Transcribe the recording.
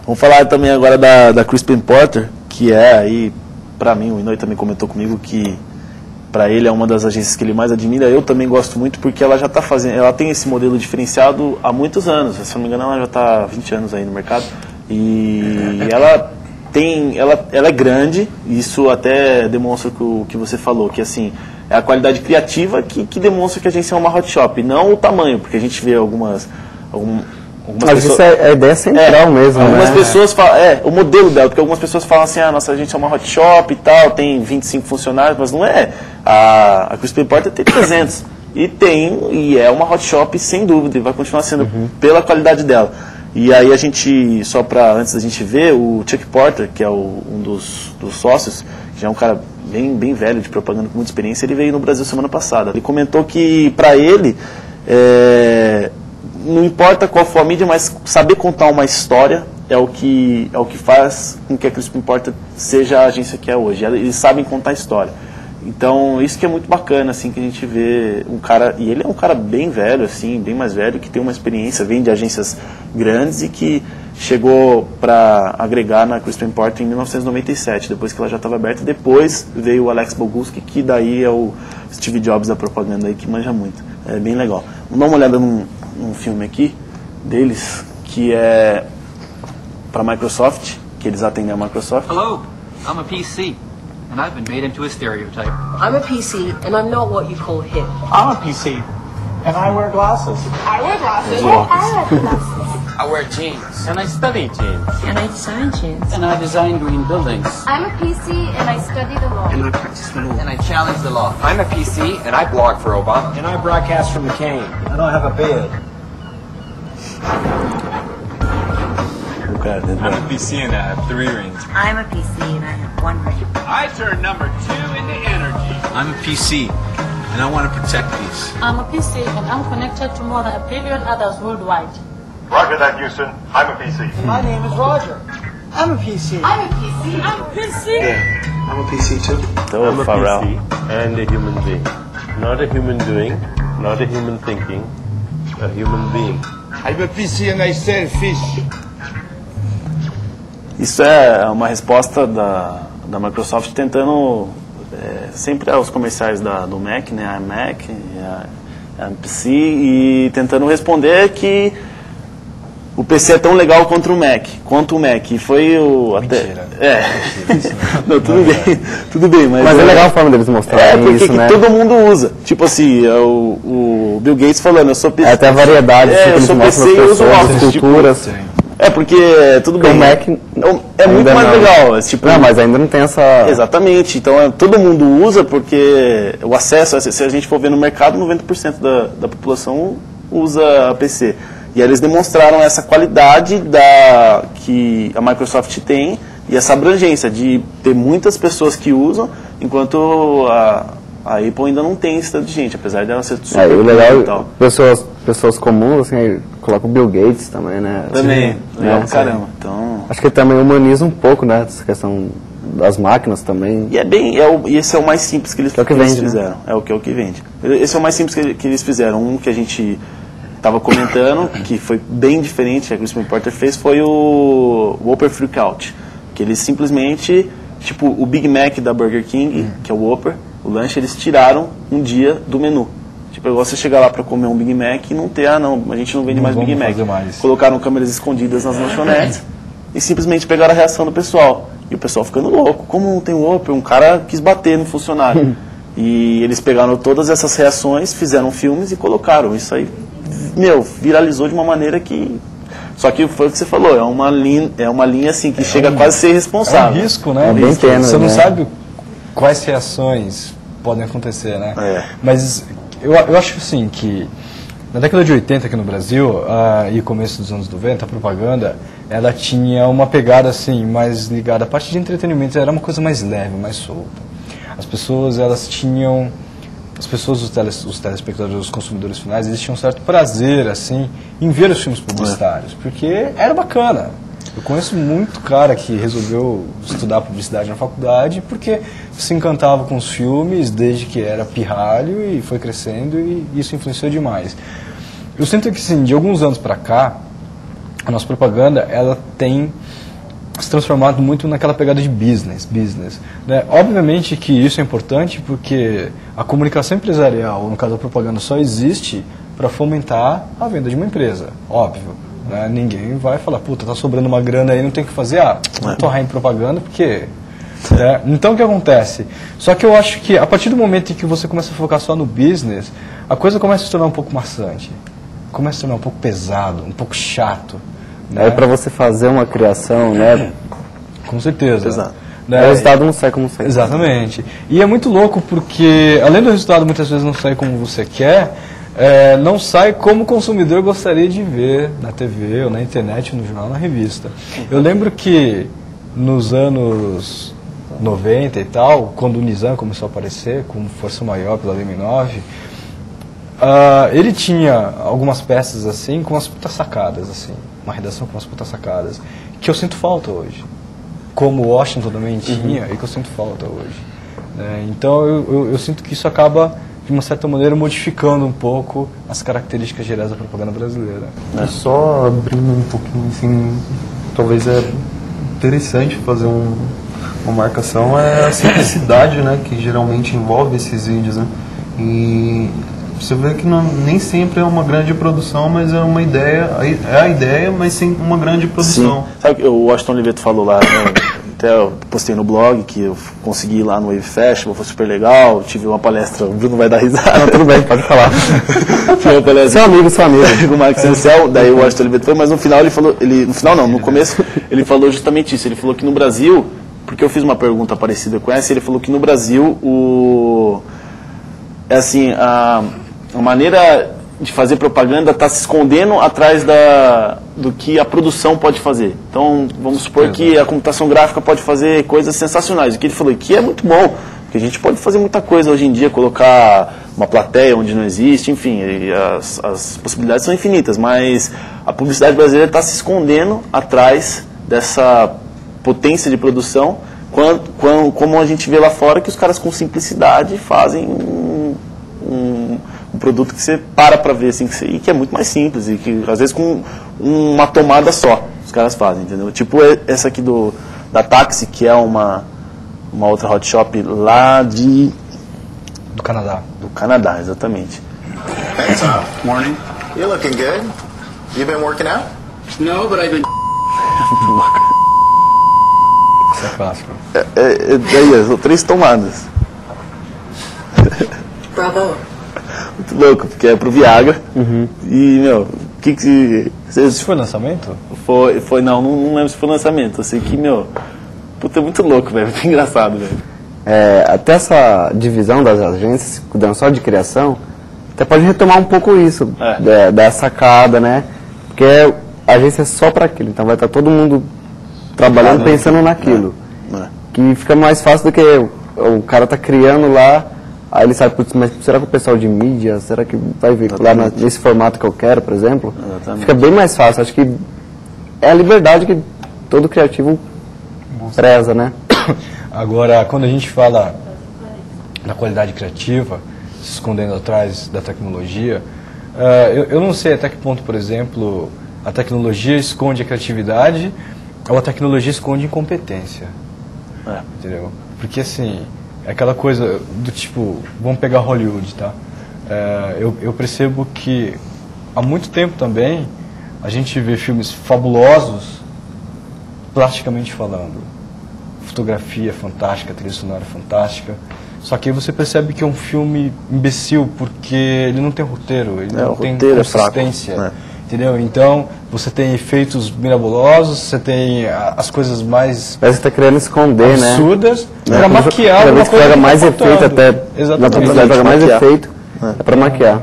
Vamos falar também agora da Crispin Porter, que é aí, pra mim, o Inouye também comentou comigo que para ele é uma das agências que ele mais admira. Eu também gosto muito porque ela já está fazendo, ela tem esse modelo diferenciado há muitos anos. Se não me engano, ela já está há 20 anos aí no mercado. E ela é grande, isso até demonstra o que você falou, que assim, é a qualidade criativa que demonstra que a agência é uma hot shop, não o tamanho, porque a gente vê algumas mas pessoas, isso é a ideia central mesmo, algumas né? pessoas falam, o modelo dela, porque algumas pessoas falam assim, nossa agência é uma hot shop e tal, tem 25 funcionários, mas não é. A Crispin Porter tem 300. E é uma hot shop sem dúvida, e vai continuar sendo pela qualidade dela. E aí a gente, antes da gente ver, o Chuck Porter, que é um dos sócios, que já é um cara bem velho de propaganda com muita experiência, ele veio no Brasil semana passada. Ele comentou que para ele, não importa qual for a mídia, mas saber contar uma história é o que faz com que a Crispin Porter seja a agência que é hoje. Eles sabem contar a história. Então, isso que é muito bacana, assim, que a gente vê um cara, e ele é um cara bem velho, assim, bem mais velho, que tem uma experiência, vem de agências grandes e que chegou para agregar na Crispin Porter em 1997, depois que ela já estava aberta. Depois veio o Alex Bogusky, que daí é o Steve Jobs da propaganda aí, que manja muito. É bem legal. Vamos dar uma olhada num filme aqui deles, que é para a Microsoft, que eles atendem a Microsoft. Hello, I'm a PC. And I've been made into a stereotype. I'm a PC, and I'm not what you call hip. I'm a PC, and I wear glasses. I wear glasses. I wear glasses. I wear jeans. And I study jeans. And I design jeans. And I design green buildings. I'm a PC and I study the law. And I practice law. And I challenge the law. I'm a PC and I blog for Obama. And I broadcast from McCain. I don't have a beard. I'm a PC and I have 3 rings. I'm a PC and I have 1 ring. I turn number 2 into energy. I'm a PC and I want to protect peace. I'm a PC and I'm connected to more than 1 billion others worldwide. Roger that, Houston. I'm a PC. And my name is Roger. I'm a PC. I'm a PC. I'm a PC. Yeah, I'm a PC too. I'm a PC and a human being. Not a human doing, not a human thinking, a human being. I'm a PC and I sell fish. Isso é uma resposta da Microsoft tentando sempre aos comerciais do Mac, né, a Mac, a PC, e tentando responder que o PC é tão legal quanto o Mac. E foi o... Mentira. Não, tudo bem, mas é legal a forma deles mostrarem isso, né? Todo mundo usa. Tipo assim, o Bill Gates falando, eu sou PC. Até a variedade, eu sou PC e uso óculos. Culturas. Porque, tudo bem, o Mac é muito mais legal. Tipo, não, mas ainda não tem essa... Exatamente, então todo mundo usa porque o acesso, se a gente for ver no mercado, 90% da população usa a PC. E aí eles demonstraram essa qualidade que a Microsoft tem e essa abrangência de ter muitas pessoas que usam, enquanto a Apple ainda não tem esse tanto de gente, apesar dela ser super o legal, e tal. Pessoas comuns, assim, coloca o Bill Gates também, né? Também, legal pra caramba. Então... Acho que ele também humaniza um pouco, né, essa questão das máquinas também. E esse é o mais simples que eles fizeram. Né? É o que vende. Esse é o mais simples que eles fizeram. Um que a gente estava comentando, que foi bem diferente, que a Crispin Porter fez, foi o Whopper Freakout. Que eles simplesmente, tipo, o Big Mac da Burger King, que é o Whopper, o lanche, eles tiraram um dia do menu. Tipo, igual você chegar lá para comer um Big Mac e não ter, a gente não vende mais Big Mac. Colocaram câmeras escondidas nas lanchonetes e simplesmente pegaram a reação do pessoal. E o pessoal ficando louco. Como não tem Whopper? Um cara quis bater no funcionário. E eles pegaram todas essas reações, fizeram filmes e colocaram. Isso aí, viralizou de uma maneira que... Só que foi o que você falou, é uma linha assim, que chega quase a ser irresponsável. É um risco, né? Bem tênue, você não sabe quais reações podem acontecer, né? Mas eu acho assim que na década de 80 aqui no Brasil e começo dos anos 90, a propaganda ela tinha uma pegada assim mais ligada à parte de entretenimento, era uma coisa mais leve, mais solta. As pessoas os telespectadores, os consumidores finais, eles tinham um certo prazer assim em ver os filmes publicitários, porque era bacana. Eu conheço muito cara que resolveu estudar publicidade na faculdade porque se encantava com os filmes desde que era pirralho e foi crescendo e isso influenciou demais. Eu sinto que, sim, de alguns anos para cá, a nossa propaganda ela tem se transformado muito naquela pegada de business, né? Obviamente que isso é importante porque a comunicação empresarial, ou no caso a propaganda, só existe para fomentar a venda de uma empresa, óbvio, né? Ninguém vai falar, puta, tá sobrando uma grana aí, não tem o que fazer, vou torrar em propaganda porque... Então o que acontece? Só que eu acho que a partir do momento em que você começa a focar só no business, a coisa começa a se tornar um pouco maçante, começa a se tornar um pouco pesado, um pouco chato. Né? Para você fazer uma criação, né? Com certeza. Exato. Né? O resultado não sai como você quer. Exatamente. E é muito louco porque, além do resultado muitas vezes não sair como você quer, não sai como o consumidor gostaria de ver na TV, ou na internet, no jornal, na revista. Eu lembro que nos anos 90 e tal, quando o Nizam começou a aparecer como Força Maior pela DM9, ele tinha algumas peças assim, com umas putas sacadas, assim, uma redação com umas putas sacadas, que eu sinto falta hoje, como o Washington também tinha, e que eu sinto falta hoje. Então eu sinto que isso acaba, de uma certa maneira, modificando um pouco as características gerais da propaganda brasileira. Só abrindo um pouquinho, assim, talvez é interessante fazer uma marcação, é a simplicidade, né, que geralmente envolve esses vídeos, né, e você vê que nem sempre é uma grande produção, mas é uma ideia, é a ideia, mas sem uma grande produção. Sim. Sabe que o Washington Oliveto falou lá, né? Até eu postei no blog que eu consegui ir lá no Wave Festival, foi super legal, tive uma palestra, o Bruno vai dar risada. Não, tudo bem, pode falar. Tive uma palestra seu amigo. Com o Marcos Cencel, daí o Washington Oliveto foi, mas no final ele falou, no começo, ele falou justamente isso, ele falou que no Brasil, porque eu fiz uma pergunta parecida com essa, ele falou que no Brasil a maneira de fazer propaganda está se escondendo atrás do que a produção pode fazer. Então, vamos supor que a computação gráfica pode fazer coisas sensacionais. O que ele falou que é muito bom, porque a gente pode fazer muita coisa hoje em dia, colocar uma plateia onde não existe, enfim, as possibilidades são infinitas, mas a publicidade brasileira está se escondendo atrás dessa potência de produção, como a gente vê lá fora, que os caras com simplicidade fazem um produto que você para ver assim, e que é muito mais simples e que às vezes com uma tomada só os caras fazem, entendeu? Tipo essa aqui da Taxi, que é uma outra hot shop lá do Canadá. Do Canadá, exatamente. Hey Tom. Morning. You're looking good. You been working out? No, but I've been. Isso é clássico. Daí, são 3 tomadas. Bravo. Muito louco, porque é pro Viagra. E, meu, Isso foi lançamento? Não lembro se foi lançamento. Eu sei que, puta, é muito louco, velho. Muito engraçado, velho. Até essa divisão das agências, cuidando só de criação, até pode retomar um pouco isso, da sacada, né? Porque a agência é só para aquilo, então vai estar todo mundo trabalhando pensando naquilo. Que fica mais fácil do que o cara tá criando lá. Aí ele sabe, putz, mas será que o pessoal de mídia, será que vai veicular nesse formato que eu quero, por exemplo? Exatamente. Fica bem mais fácil. Acho que é a liberdade que todo criativo preza, né? Agora, quando a gente fala da qualidade criativa, se escondendo atrás da tecnologia, eu não sei até que ponto, por exemplo, a tecnologia esconde a criatividade ou a tecnologia esconde incompetência. Entendeu? Porque assim... É aquela coisa do tipo, vamos pegar Hollywood, tá? Eu percebo que há muito tempo também a gente vê filmes fabulosos, plasticamente falando. Fotografia fantástica, trilha sonora fantástica. Só que aí você percebe que é um filme imbecil, porque ele não tem roteiro, ele não tem consistência. Entendeu? Então, você tem efeitos mirabolantes, você tem as coisas mais... Parece que está querendo esconder, absurdas, né? Para maquiar uma coisa que mais efeito até. Exatamente. Na publicidade pega mais efeito, é para maquiar.